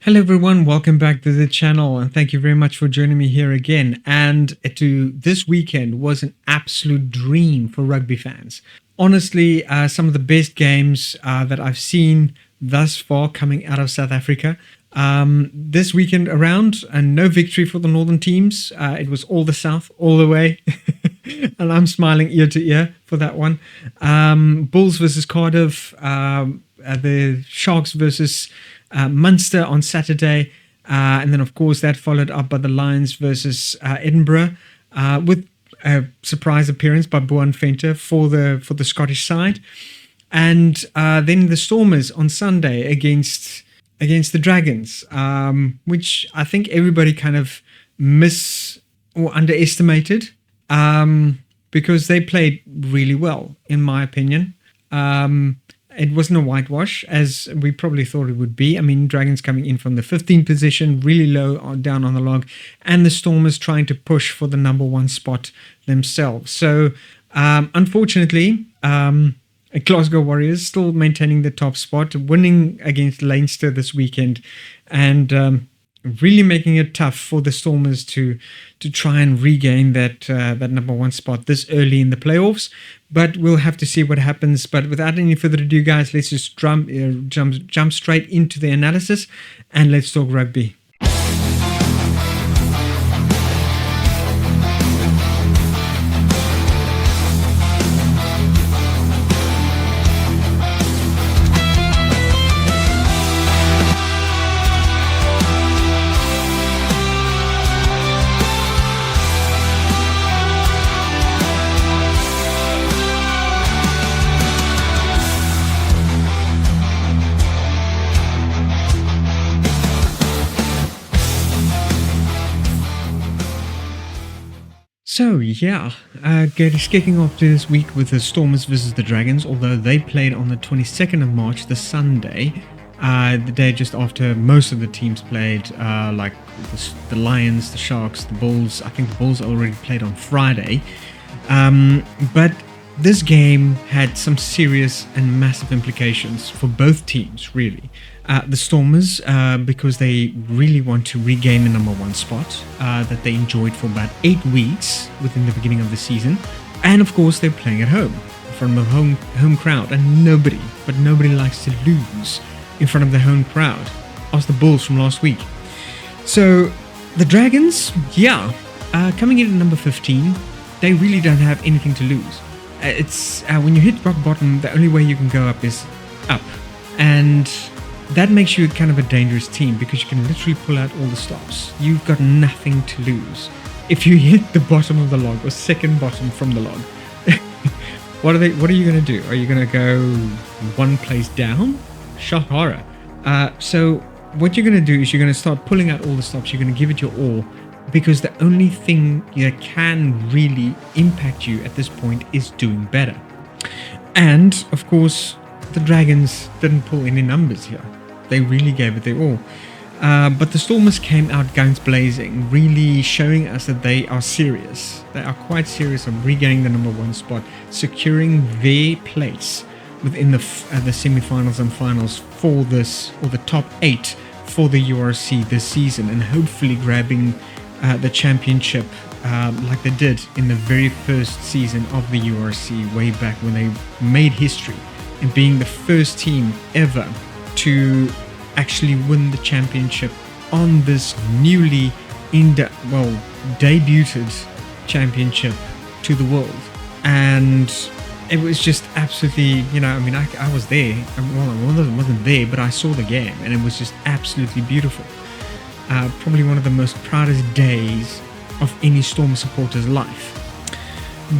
Hello everyone, welcome back to the channel and thank you very much for joining me here again. And this weekend was an absolute dream for rugby fans. Honestly, some of the best games that I've seen thus far coming out of South Africa. This weekend around, and no victory for the northern teams. It was all the south, all the way. And I'm smiling ear to ear for that one. Bulls versus Cardiff, the Sharks versus Munster on Saturday, and then of course that followed up by the Lions versus Edinburgh, with a surprise appearance by Luan Giliomee for the Scottish side, and then the Stormers on Sunday against the Dragons, which I think everybody kind of underestimated, because they played really well in my opinion. It wasn't a whitewash, as we probably thought it would be. I mean, Dragons coming in from the 15th position, really low down on the log, and the Stormers trying to push for the number one spot themselves. So, unfortunately, Glasgow Warriors still maintaining the top spot, winning against Leinster this weekend, and really making it tough for the Stormers to try and regain that number one spot this early in the playoffs. But we'll have to see what happens. But without any further ado, guys, let's just jump straight into the analysis and let's talk rugby. So yeah, kicking off this week with the Stormers versus the Dragons, although they played on the 22nd of March, the Sunday, the day just after most of the teams played, like the Lions, the Sharks, the Bulls. I think the Bulls already played on Friday, but this game had some serious and massive implications for both teams, really. The Stormers, because they really want to regain the number one spot that they enjoyed for about 8 weeks within the beginning of the season. And of course, they're playing at home in front of a home crowd. And nobody likes to lose in front of the home crowd. Ask the Bulls from last week. So the Dragons, coming in at number 15, they really don't have anything to lose. It's when you hit rock bottom, the only way you can go up is up. And that makes you kind of a dangerous team because you can literally pull out all the stops. You've got nothing to lose. If you hit the bottom of the log or second bottom from the log, what are you going to do? Are you going to go one place down? Shock horror. So what you're going to do is you're going to start pulling out all the stops. You're going to give it your all, because the only thing that can really impact you at this point is doing better. And of course, the Dragons didn't pull any numbers here. They really gave it their all. But the Stormers came out guns blazing, really showing us that they are serious. They are quite serious on regaining the number one spot, securing their place within the semi-finals and finals for this, or the top 8 for the URC this season, and hopefully grabbing the championship like they did in the very first season of the URC way back when they made history and being the first team ever to actually win the championship on this newly debuted championship to the world. And it was just absolutely, I was there. Well, I wasn't there, but I saw the game, and it was just absolutely beautiful. Probably one of the most proudest days of any Storm supporter's life.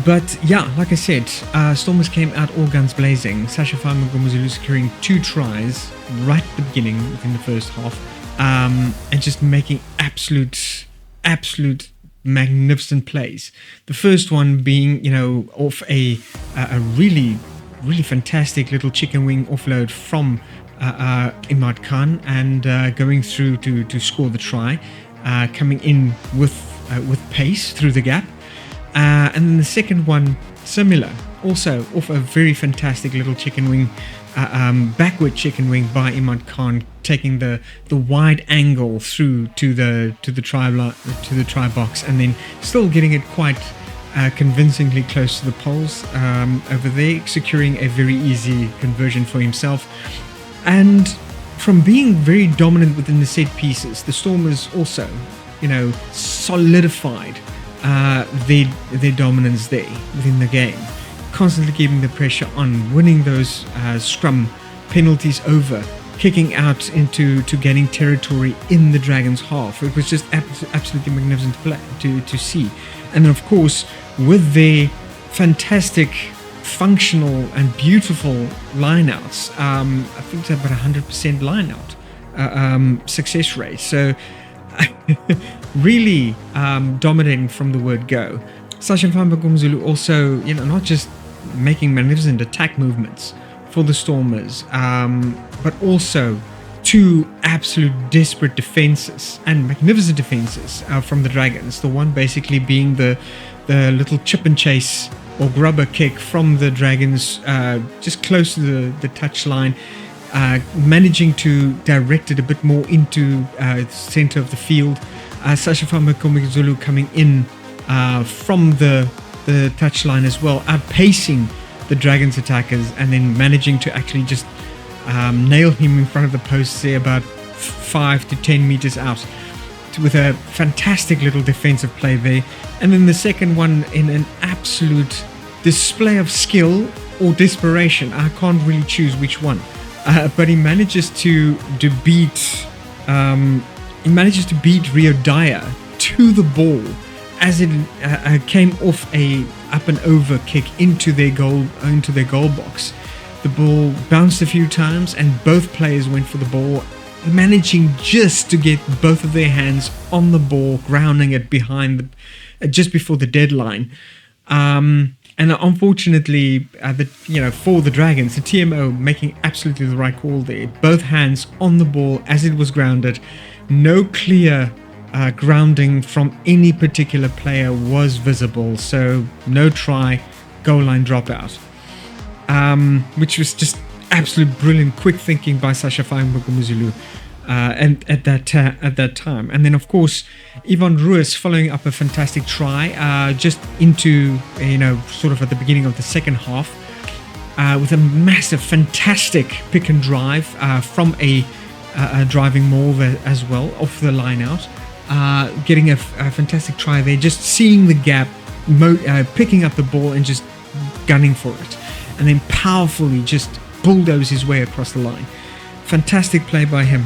But yeah, like I said, Stormers came out all guns blazing. Sacha Feinberg-Mngomezulu securing 2 tries right at the beginning within the first half, and just making absolute magnificent plays. The first one being, off a really fantastic little chicken wing offload from Emile Khan, and going through to score the try, coming in with pace through the gap. And then the second one, similar, also off a very fantastic little chicken wing backward chicken wing by Imad Khan, taking the wide angle through to the try box, and then still getting it quite convincingly close to the poles over there, securing a very easy conversion for himself. And from being very dominant within the set pieces, the Stormers also, solidified their dominance there within the game, constantly keeping the pressure on, winning those scrum penalties over, kicking out into gaining territory in the Dragons' half. It was just absolutely magnificent to see. And then, of course, with their fantastic, functional and beautiful lineouts, I think it's about 100% lineout success rate. So really dominating from the word go. Sacha Feinberg-Mngomezulu also, not just making magnificent attack movements for the Stormers, but also two absolute desperate defenses and magnificent defenses from the Dragons. The one basically being the little chip and chase or grubber kick from the Dragons just close to the touchline, managing to direct it a bit more into the center of the field. Sacha Feinberg-Mngomezulu coming in from the touchline as well, outpacing the Dragons attackers, and then managing to actually just nail him in front of the posts there about 5 to 10 meters out, with a fantastic little defensive play there. And then the second one in an absolute display of skill or desperation. I can't really choose which one, but he manages to beat Rio Dyer to the ball as it came off a up and over kick into their goal box. The ball bounced a few times and both players went for the ball, managing just to get both of their hands on the ball, grounding it behind just before the deadline. And unfortunately, for the Dragons, the TMO making absolutely the right call there. Both hands on the ball as it was grounded. No clear grounding from any particular player was visible, so no try, goal line dropout, which was just absolute brilliant, quick thinking by Sacha Feinberg-Mngomezulu and at that time. And then, of course, Ivan Ruiz following up a fantastic try just into sort of at the beginning of the second half with a massive, fantastic pick and drive from a driving maul as well off the line out. Getting a fantastic try there, just seeing the gap, picking up the ball and just gunning for it, and then powerfully just bulldoze his way across the line. Fantastic play by him.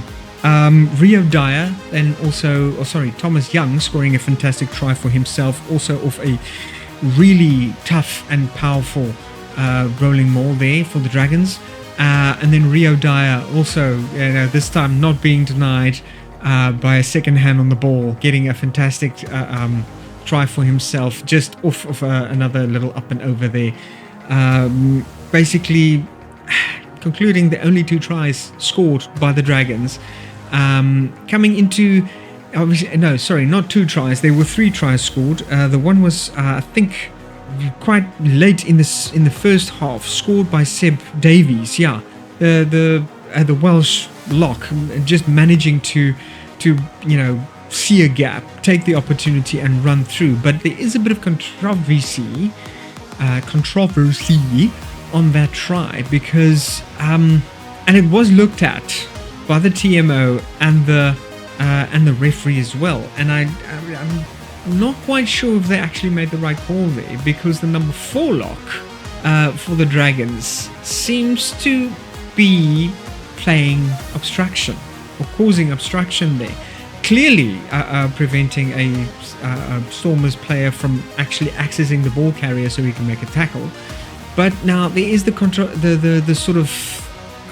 Rio Dyer and also, Thomas Young scoring a fantastic try for himself, also off a really tough and powerful rolling maul there for the Dragons. And then Rio Dyer also, this time not being denied by a second hand on the ball, getting a fantastic try for himself, just off of another little up and over there. Basically concluding the only 2 tries scored by the Dragons. Coming into, obviously, not 2 tries. There were 3 tries scored. The one was, I think, quite late in the first half, scored by Seb Davies. Yeah, the Welsh lock, just managing to see a gap, take the opportunity and run through. But there is a bit of controversy on that try, because and it was looked at by the TMO and the referee as well, and I'm not quite sure if they actually made the right call there, because the number 4 lock for the Dragons seems to be playing obstruction or causing obstruction there, clearly preventing a Stormers player from actually accessing the ball carrier so he can make a tackle. But now there is the sort of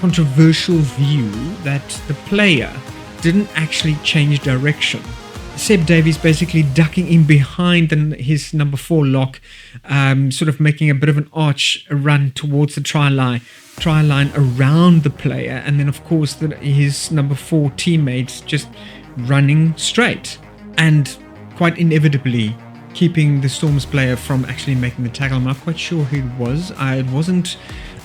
controversial view that the player didn't actually change direction. Seb Davies basically ducking in behind his number 4 lock, sort of making a bit of an arch run towards the try line around the player, and then of course his number 4 teammates just running straight and quite inevitably keeping the Storm's player from actually making the tackle. I'm not quite sure who it was. It wasn't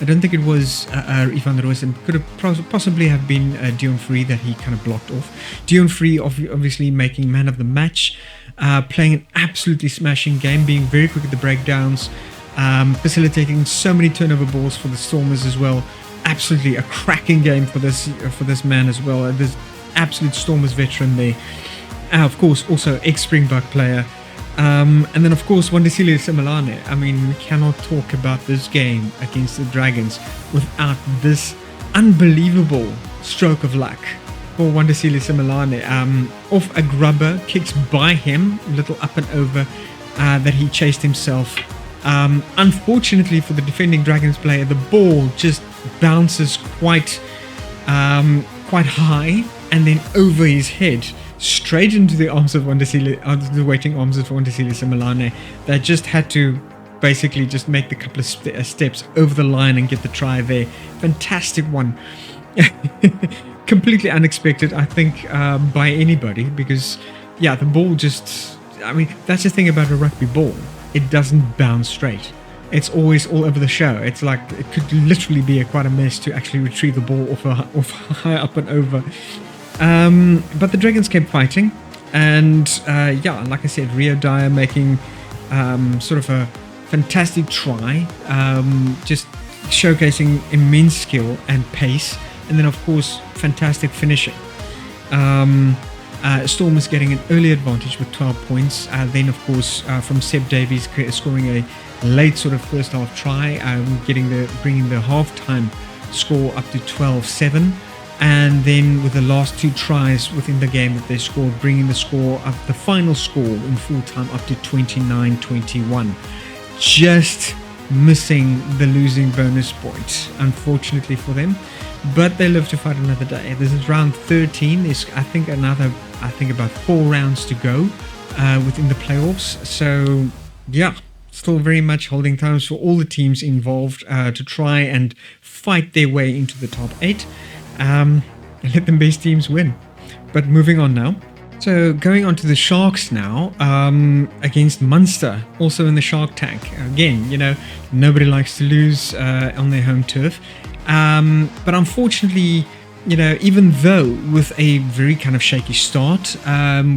I don't think it was Ivan Roos. It could have possibly have been Deon Fourie that he kind of blocked off. Deon Fourie obviously making man of the match, playing an absolutely smashing game, being very quick at the breakdowns, facilitating so many turnover balls for the Stormers as well. Absolutely a cracking game for this man as well. This absolute Stormers veteran there. Of course, also ex-Springbok player. And then, of course, Wandisile Simelane. I mean, we cannot talk about this game against the Dragons without this unbelievable stroke of luck for Wandisile Simelane. Off a grubber, kicks by him, little up and over that he chased himself. Unfortunately for the defending Dragons player, the ball just bounces quite high and then over his head, straight into the arms of the waiting arms of Wandisile Simelane. They just had to basically just make the couple of steps over the line and get the try there. Fantastic one. Completely unexpected, I think, by anybody, because, yeah, the ball just... I mean, that's the thing about a rugby ball. It doesn't bounce straight. It's always all over the show. It's like it could literally be quite a mess to actually retrieve the ball off high up and over. But the Dragons kept fighting, and yeah, like I said, Rio Dyer making sort of a fantastic try, just showcasing immense skill and pace, and then of course fantastic finishing. Stormers getting an early advantage with 12 points, then of course from Seb Davies scoring a late sort of first half try, bringing the halftime score up to 12-7. And then with the last two tries within the game that they scored, bringing the final score in full time up to 29-21. Just missing the losing bonus point, unfortunately for them. But they live to fight another day. This is round 13. There's, I think, about 4 rounds to go within the playoffs. So, yeah, still very much holding times for all the teams involved to try and fight their way into the top 8. And let the best teams win. But moving on now. So going on to the Sharks now, against Munster, also in the Shark Tank. Again, you know, nobody likes to lose on their home turf. But unfortunately, you know, even though with a very kind of shaky start,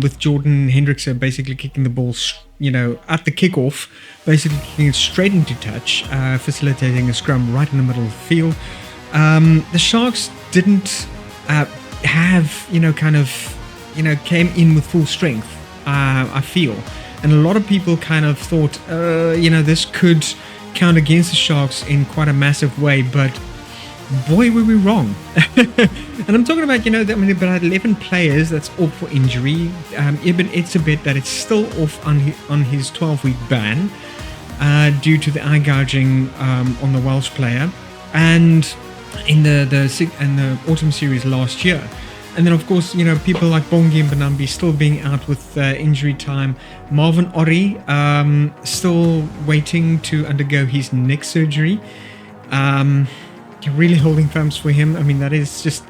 with Jordan Hendrickson basically kicking the ball, you know, at the kickoff, basically kicking it straight into touch, facilitating a scrum right in the middle of the field. The Sharks didn't have, you know, kind of, you know, came in with full strength, I feel. And a lot of people kind of thought, you know, this could count against the Sharks in quite a massive way, but boy, were we wrong. And I'm talking about, you know, about 11 players that's off for injury. Ibn Etzebeth that it's still off on his 12-week ban due to the eye gouging on the Welsh player. And in the autumn series last year. And then of course, you know, people like Bongi Mbonambi still being out with injury time. Marvin Ori still waiting to undergo his neck surgery. Really holding thumbs for him. I mean, that is just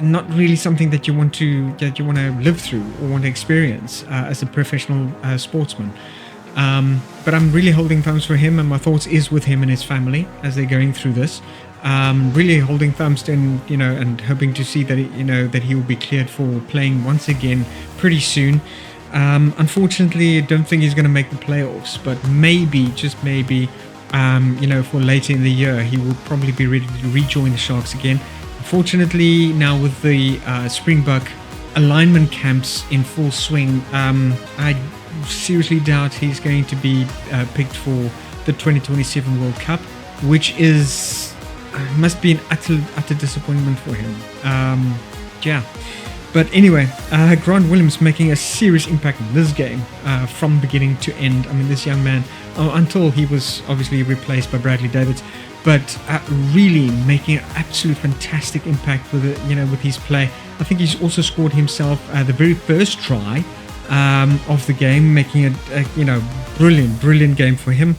not really something that you want to live through or want to experience as a professional sportsman. But I'm really holding thumbs for him, and my thoughts is with him and his family as they're going through this. Really holding thumbs to, you know, and hoping to see that that he will be cleared for playing once again pretty soon. Unfortunately, I don't think he's going to make the playoffs, but maybe, just maybe, you know, for later in the year, he will probably be ready to rejoin the Sharks again. Unfortunately, now with the Springbok alignment camps in full swing, I seriously doubt he's going to be picked for the 2027 World Cup, which is must be an utter disappointment for him. Yeah. But anyway, Grant Williams making a serious impact in this game from beginning to end. I mean, this young man, until he was obviously replaced by Bradley Davids, but really making an absolute fantastic impact with with his play. I think he's also scored himself the very first try of the game, making a brilliant game for him.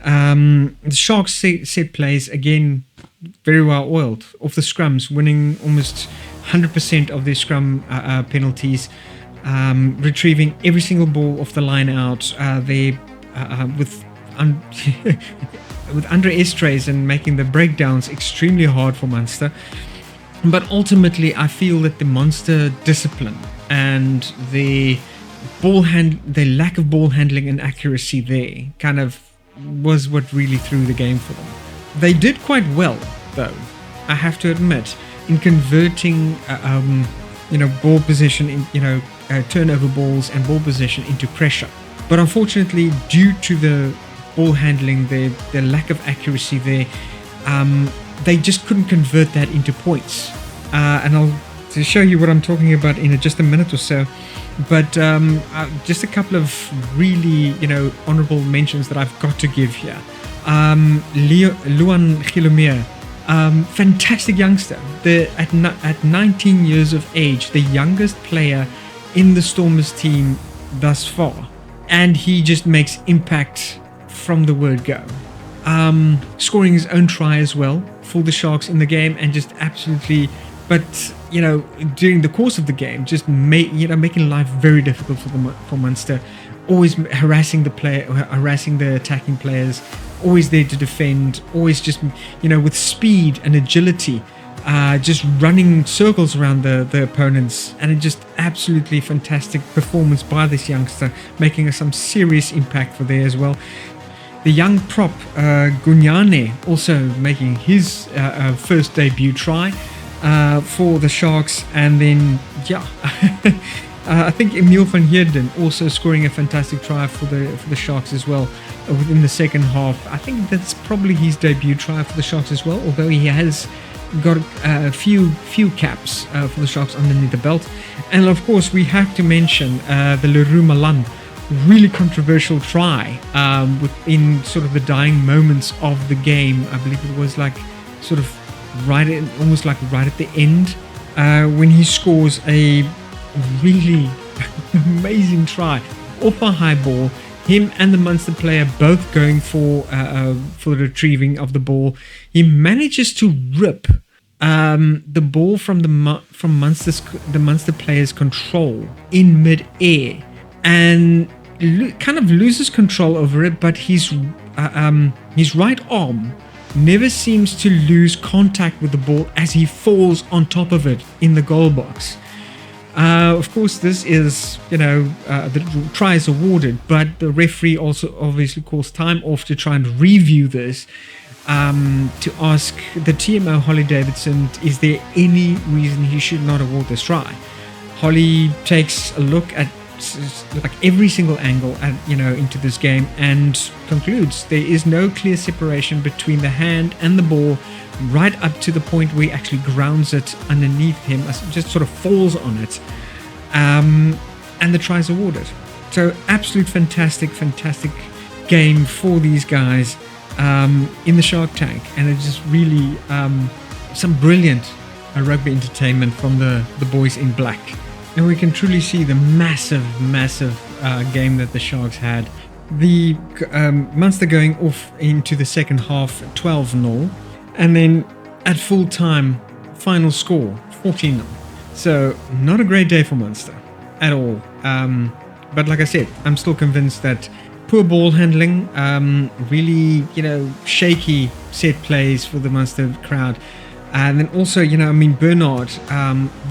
The Sharks set plays again very well oiled off the scrums, winning almost 100% of their scrum penalties, retrieving every single ball off the line out. With with under estrays and making the breakdowns extremely hard for Munster. But ultimately, I feel that the Munster discipline and the lack of ball handling and accuracy there kind of was what really threw the game for them. They did quite well, though, I have to admit, in converting, ball position, turnover balls and ball position into pressure. But unfortunately, due to the ball handling, the lack of accuracy there, they just couldn't convert that into points. And I'll to show you what I'm talking about in just a minute or so. But just a couple of really, honorable mentions that I've got to give here. Luan Giliomee, fantastic youngster. At 19 years of age, the youngest player in the Stormers team thus far. And he just makes impact from the word go. Scoring his own try as well for the Sharks in the game, and just absolutely, but during the course of the game, just making life very difficult for Munster. Always harassing the attacking players. Always there to defend. Always just with speed and agility, just running circles around the opponents, and it just absolutely fantastic performance by this youngster, making some serious impact for there as well. The young prop Ganyane also making his first debut try for the Sharks, and then I think Emile van Heerden also scoring a fantastic try for the Sharks as well within the second half. I think that's probably his debut try for the Sharks as well, although he has got a few caps for the Sharks underneath the belt. And of course, we have to mention the Leroux Malan, really controversial try within sort of the dying moments of the game. I believe it was like sort of almost like right at the end when he scores a really amazing try off a high ball. Him and the Munster player both going for the retrieving of the ball. He manages to rip the ball from the Munster player's control in mid-air, and kind of loses control over it. But his right arm never seems to lose contact with the ball as he falls on top of it in the goal box. Of course, this is, the try is awarded, but the referee also obviously calls time off to try and review this, to ask the TMO Holly Davidson, is there any reason he should not award this try? Holly takes a look at like every single angle into this game and concludes there is no clear separation between the hand and the ball, right up to the point where he actually grounds it underneath him, just sort of falls on it, and the try is awarded. So absolute fantastic game for these guys in the Shark Tank, and it's just really some brilliant rugby entertainment from the boys in black. And we can truly see the massive game that the Sharks had. The Munster going off into the second half 12-0, and then at full time, final score 14-0. So not a great day for Munster at all. But like I said, I'm still convinced that poor ball handling, really shaky set plays for the Munster crowd. And then also, Bernard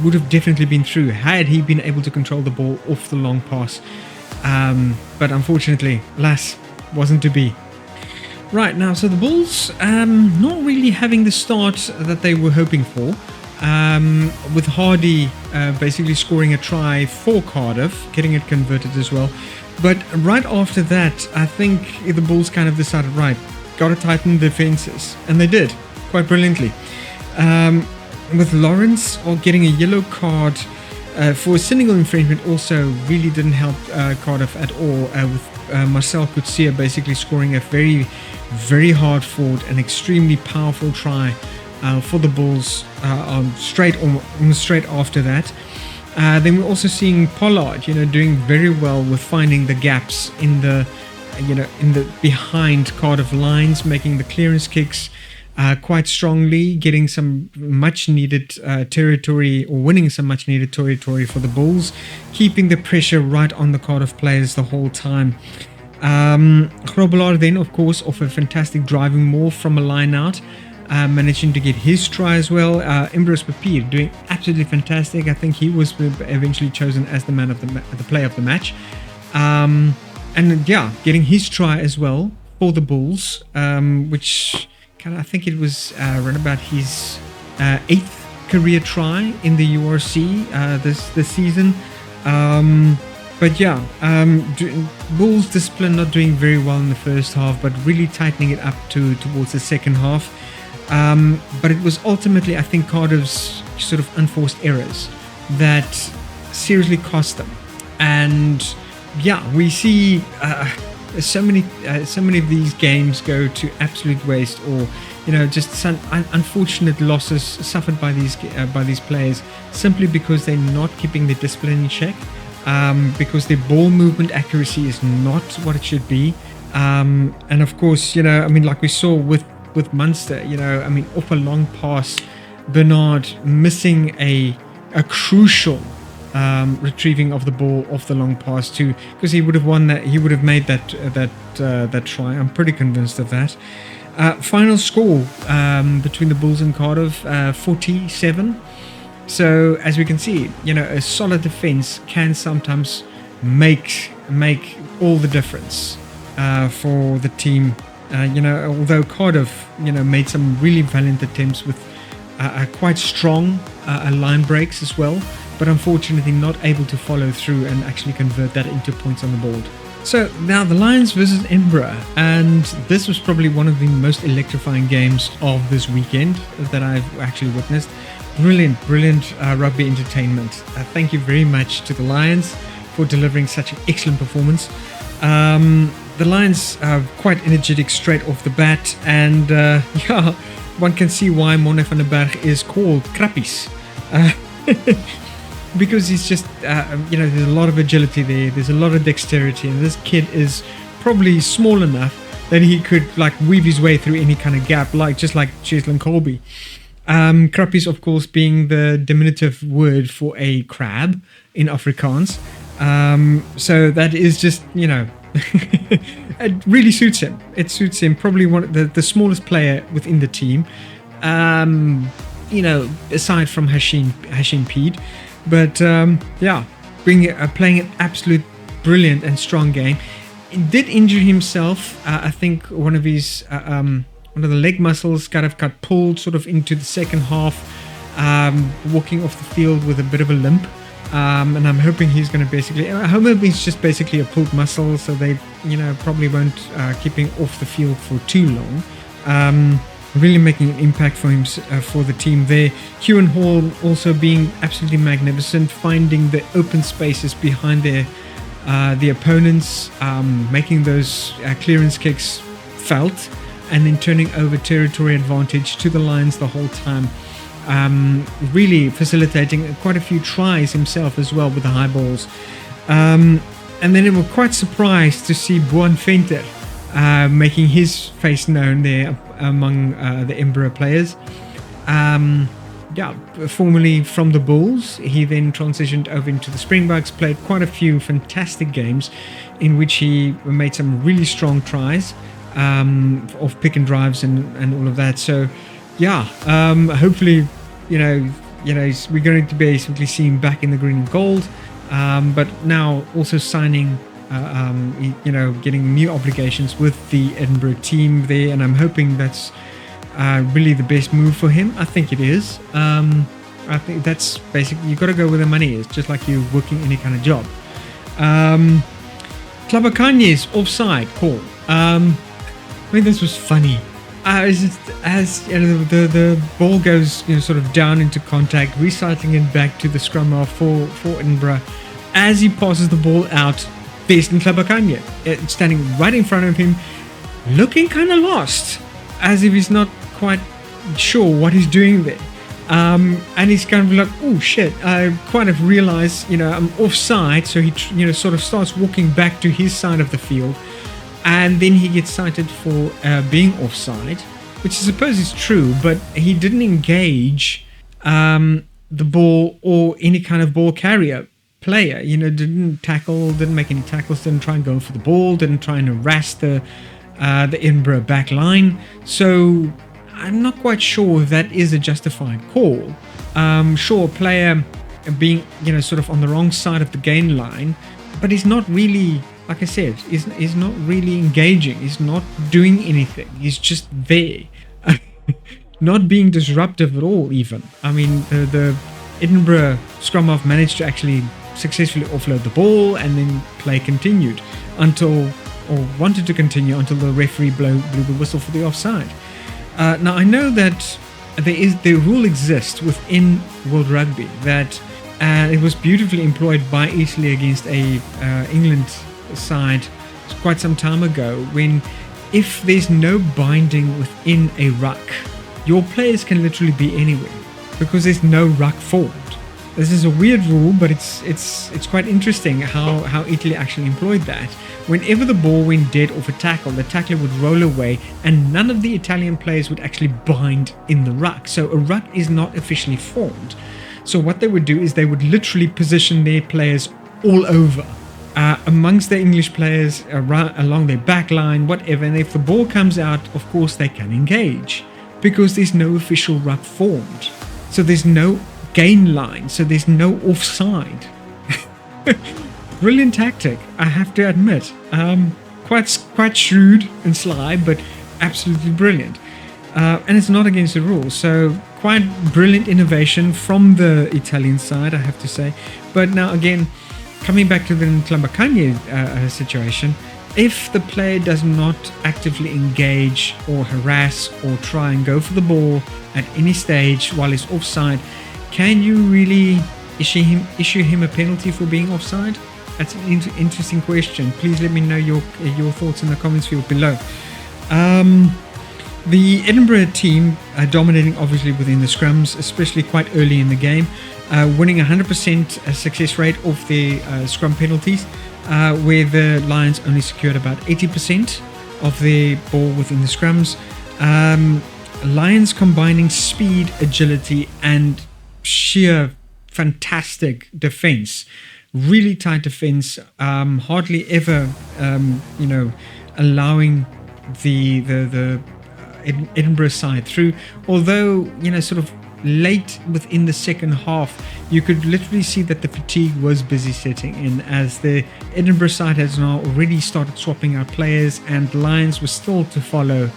would have definitely been through had he been able to control the ball off the long pass. But unfortunately, alas, wasn't to be. Right, now, so the Bulls not really having the start that they were hoping for, with Hardy basically scoring a try for Cardiff, getting it converted as well. But right after that, I think the Bulls kind of decided, right, got to tighten the defenses. And they did, quite brilliantly. With Lawrence getting a yellow card for a cynical infringement also really didn't help Cardiff at all, with Marcel Coetzee basically scoring a very, very hard fought and extremely powerful try for the Bulls straight after that. Then we're also seeing Pollard, doing very well with finding the gaps in the behind Cardiff lines, making the clearance kicks quite strongly, getting some much needed territory, or winning some much needed territory for the Bulls, keeping the pressure right on the Cardiff players the whole time. Grobelaar then, of course, off a fantastic driving maul from a line out, managing to get his try as well. Imbros Papier doing absolutely fantastic. I think he was eventually chosen as the man of the play of the match. And yeah, getting his try as well for the Bulls, which I think it was around about his 8th career try in the URC this season. But yeah, Bulls discipline not doing very well in the first half, but really tightening it up towards the second half. But it was ultimately, I think, Cardiff's sort of unforced errors that seriously cost them. And yeah, we see so many of these games go to absolute waste, or just some unfortunate losses suffered by these players simply because they're not keeping their discipline in check. Because their ball movement accuracy is not what it should be. And of course, like we saw with Munster, off a long pass, Bernard missing a crucial retrieving of the ball off the long pass too, because he would have won that. He would have made that try. I'm pretty convinced of that. Final score between the Bulls and Cardiff, 47. So as we can see, a solid defense can sometimes make all the difference for the team. Although Cardiff, made some really valiant attempts with quite strong line breaks as well, but unfortunately not able to follow through and actually convert that into points on the board. So now the Lions versus Edinburgh, and this was probably one of the most electrifying games of this weekend that I've actually witnessed. Brilliant rugby entertainment. Thank you very much to the Lions for delivering such an excellent performance. The Lions are quite energetic straight off the bat, and yeah, one can see why Mone van der Berg is called Krappies. Because he's just, there's a lot of agility there, there's a lot of dexterity, and this kid is probably small enough that he could weave his way through any kind of gap, just like Cheslin Colby. Krappies, of course, being the diminutive word for a crab in Afrikaans. So that is just, it really suits him. It suits him. Probably one of the smallest player within the team, aside from Hashim Pede. But yeah, playing an absolute brilliant and strong game. He did injure himself. I think one of the leg muscles got pulled sort of into the second half, walking off the field with a bit of a limp. And I'm hoping he's going to I hope it's just basically a pulled muscle, so they, probably won't keep him off the field for too long. Really making an impact for him, for the team there. Hewan Hall also being absolutely magnificent, finding the open spaces behind the opponents, making those clearance kicks felt, and then turning over territory advantage to the Lions the whole time. Really facilitating quite a few tries himself as well with the high balls. And then we were quite surprised to see Buan Venter making his face known there among the Edinburgh players. Formerly from the Bulls, he then transitioned over into the Springboks, played quite a few fantastic games in which he made some really strong tries of pick and drives and all of that. So yeah, hopefully, we're going to basically see him back in the green and gold, but now also signing, getting new obligations with the Edinburgh team there, and I'm hoping that's really the best move for him. I think it is. I think that's basically, you got to go where the money is, just like you're working any kind of job. Klabakanye's offside call. I think this was funny. As the ball goes, sort of down into contact, recycling it back to the scrum half for Edinburgh. As he passes the ball out, there's Klabakanyi standing right in front of him, looking kind of lost, as if he's not quite sure what he's doing there. And he's kind of like, oh shit, I kind of realized, I'm offside. So he, sort of starts walking back to his side of the field. And then he gets cited for being offside, which I suppose is true, but he didn't engage the ball or any kind of ball carrier player. Didn't tackle, didn't make any tackles, didn't try and go for the ball, didn't try and harass the Edinburgh back line. So I'm not quite sure if that is a justified call. Sure, a player being sort of on the wrong side of the gain line, but he's not really, like I said, he's not really engaging. He's not doing anything. He's just there, not being disruptive at all. Even the Edinburgh scrum half managed to actually successfully offload the ball, and then play continued wanted to continue until the referee blew the whistle for the offside. Now I know that the rule exists within World Rugby that it was beautifully employed by Italy against a England side quite some time ago, when if there's no binding within a ruck, your players can literally be anywhere because there's no ruck formed. This is a weird rule, but it's quite interesting how Italy actually employed that. Whenever the ball went dead off a tackle, the tackler would roll away and none of the Italian players would actually bind in the ruck. So a ruck is not officially formed. So what they would do is they would literally position their players all over, amongst the English players, along their back line, whatever. And if the ball comes out, of course they can engage because there's no official ruck formed. So there's no gain line, so there's no offside. Brilliant tactic, I have to admit. Quite shrewd and sly, but absolutely brilliant. And it's not against the rules, so quite brilliant innovation from the Italian side, I have to say. But now again, coming back to the Ntlambakanye situation, if the player does not actively engage or harass or try and go for the ball at any stage while he's offside, can you really issue him a penalty for being offside? That's an interesting question. Please let me know your thoughts in the comments field below. The Edinburgh team are dominating obviously within the scrums, especially quite early in the game, winning 100% success rate of their scrum penalties, where the Lions only secured about 80% of their ball within the scrums. Lions combining speed, agility, and sheer fantastic defense. Really tight defense, hardly ever allowing the Edinburgh side through, although sort of late within the second half you could literally see that the fatigue was busy setting in, as the Edinburgh side has now already started swapping out players and Lions were still to follow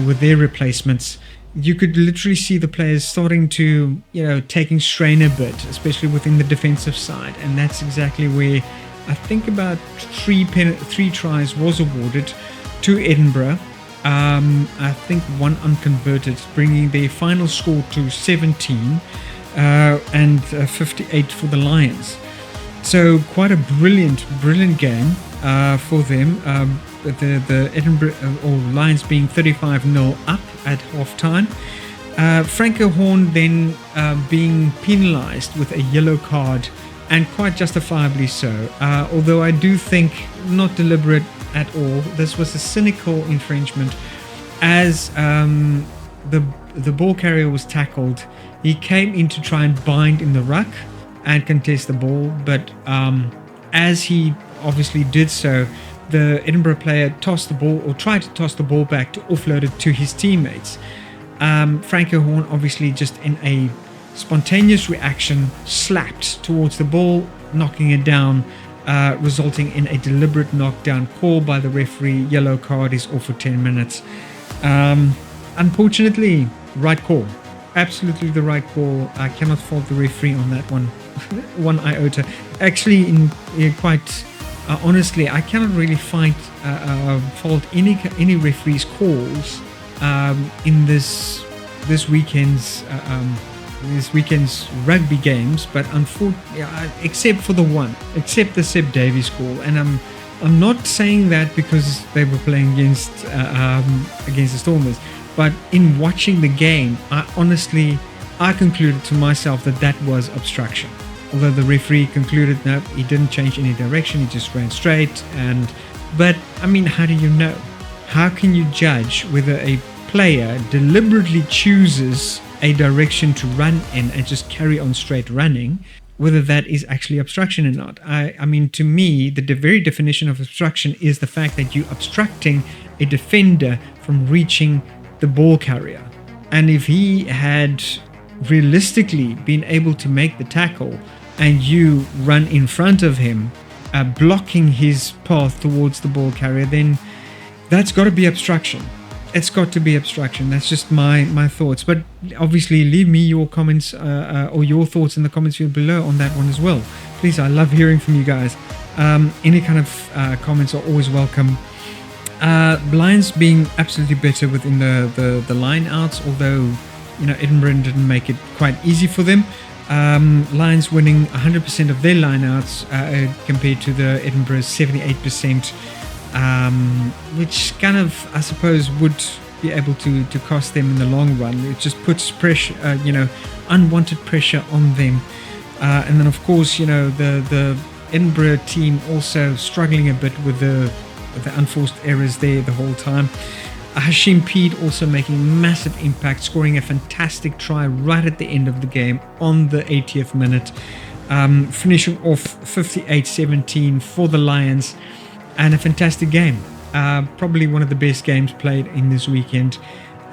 with their replacements. You could literally see the players starting to, taking strain a bit, especially within the defensive side. And that's exactly where I think about three tries was awarded to Edinburgh. I think one unconverted, bringing their final score to 17 and 58 for the Lions. So quite a brilliant game for them. The Edinburgh Lions being 35-0 up at half time. Franco Horn then being penalised with a yellow card, and quite justifiably so. Although I do think not deliberate at all. This was a cynical infringement, as the ball carrier was tackled. He came in to try and bind in the ruck and contest the ball, but as he obviously did so, the Edinburgh player tossed the ball, or tried to toss the ball back to offload it to his teammates. Franco Horn obviously just in a spontaneous reaction slapped towards the ball, knocking it down, resulting in a deliberate knockdown call by the referee. Yellow card is off for 10 minutes. Unfortunately, right call. Absolutely the right call. I cannot fault the referee on that one. One iota. Actually, in quite... honestly, I cannot really fault any referees' calls in this weekend's rugby games, but unfortunately, except for the Seb Davies call, and I'm not saying that because they were playing against the Stormers, but in watching the game, I concluded to myself that was obstruction. Although the referee concluded no, he didn't change any direction, he just ran straight. But I mean, how do you know? How can you judge whether a player deliberately chooses a direction to run in and just carry on straight running, whether that is actually obstruction or not. I mean, to me, the very definition of obstruction is the fact that you're obstructing a defender from reaching the ball carrier. And if he had realistically been able to make the tackle and you run in front of him, blocking his path towards the ball carrier, then that's got to be obstruction. It's got to be obstruction. That's just my thoughts. But obviously, leave me your comments or your thoughts in the comments field below on that one as well. Please, I love hearing from you guys. Any kind of comments are always welcome. Lions being absolutely better within the line outs, although Edinburgh didn't make it quite easy for them. Lions winning 100% of their line outs compared to the Edinburgh's 78%. Which kind of, I suppose, would be able to cost them in the long run. It just puts pressure, unwanted pressure on them. And then, of course, the Edinburgh team also struggling a bit with the unforced errors there the whole time. Hashim Peed also making massive impact, scoring a fantastic try right at the end of the game on the 80th minute, finishing off 58-17 for the Lions. And a fantastic game. Probably one of the best games played in this weekend.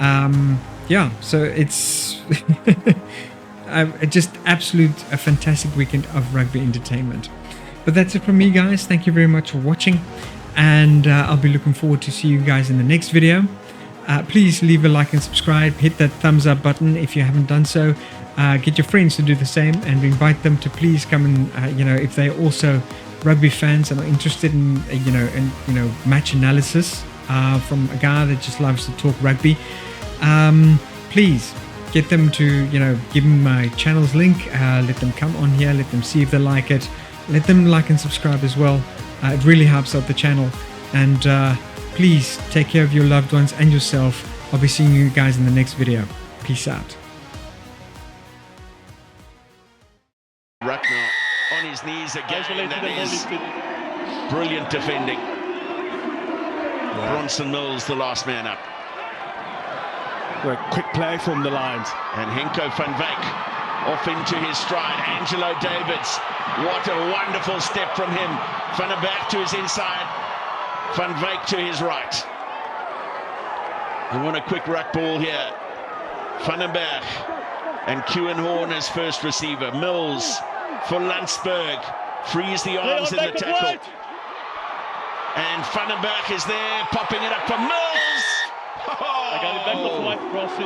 So it's just a fantastic weekend of rugby entertainment. But that's it from me, guys. Thank you very much for watching. And I'll be looking forward to see you guys in the next video. Please leave a like and subscribe. Hit that thumbs up button if you haven't done so. Get your friends to do the same and invite them to please come and, if they're also rugby fans and are interested in match analysis from a guy that just loves to talk rugby, please get them to give them my channel's link, let them come on here, let them see if they like it, let them like and subscribe as well. It really helps out the channel. And please take care of your loved ones and yourself. I'll be seeing you guys in the next video. Peace out. On his knees again, that is brilliant defending. Bronson Mills, the last man up. Well, quick play from the Lions. And Henko van Wyk off into his stride. Angelo Davids, what a wonderful step from him. Van der Berg to his inside, Van Wyk to his right. And what a quick ruck ball here. Van der Berg and Kewan Horn as first receiver. Mills for Landsberg, frees the arms in the tackle. And Van der Berg is there, popping it up for Mills. I got it back with White Cross.